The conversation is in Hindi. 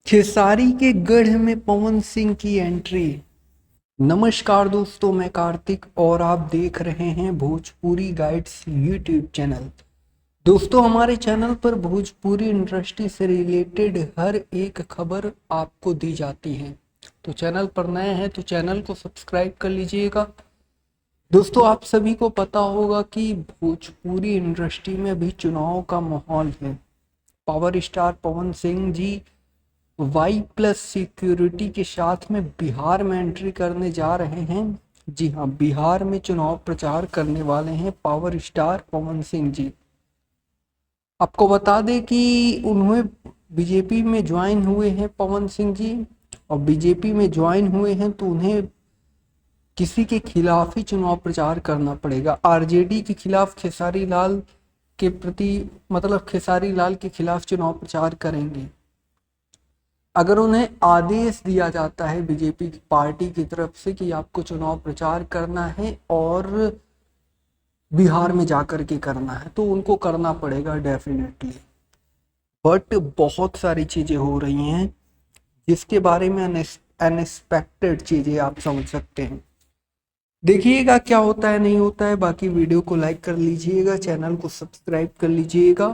खेसारी के गढ़ में पवन सिंह की एंट्री। नमस्कार दोस्तों, मैं कार्तिक और आप देख रहे हैं भोजपुरी गाइड्स यूट्यूब चैनल। दोस्तों, हमारे चैनल पर भोजपुरी इंडस्ट्री से रिलेटेड हर एक खबर आपको दी जाती है। तो चैनल पर नए हैं तो चैनल को सब्सक्राइब कर लीजिएगा। दोस्तों, आप सभी को पता होगा कि भोजपुरी इंडस्ट्री में भी चुनाव का माहौल है। Power star Pawan Singh ji Y plus security के साथ में बिहार में एंट्री करने जा रहे हैं। जी हाँ, बिहार में चुनाव प्रचार करने वाले हैं पावर स्टार पवन सिंह जी। आपको बता दें कि उन्हें बीजेपी में ज्वाइन हुए हैं पवन सिंह जी, और बीजेपी में ज्वाइन हुए हैं तो उन्हें किसी के खिलाफ ही चुनाव प्रचार करना पड़ेगा। आरजेडी के खिलाफ खेसारी लाल के प्रति, मतलब खेसारी लाल के खिलाफ चुनाव प्रचार करेंगे। अगर उन्हें आदेश दिया जाता है बीजेपी की पार्टी की तरफ से कि आपको चुनाव प्रचार करना है और बिहार में जाकर के करना है, तो उनको करना पड़ेगा डेफिनेटली। बट बहुत सारी चीजें हो रही हैं जिसके बारे में अनएक्सपेक्टेड चीजें आप समझ सकते हैं। देखिएगा क्या होता है नहीं होता है। बाकी वीडियो को लाइक कर लीजिएगा, चैनल को सब्सक्राइब कर लीजिएगा।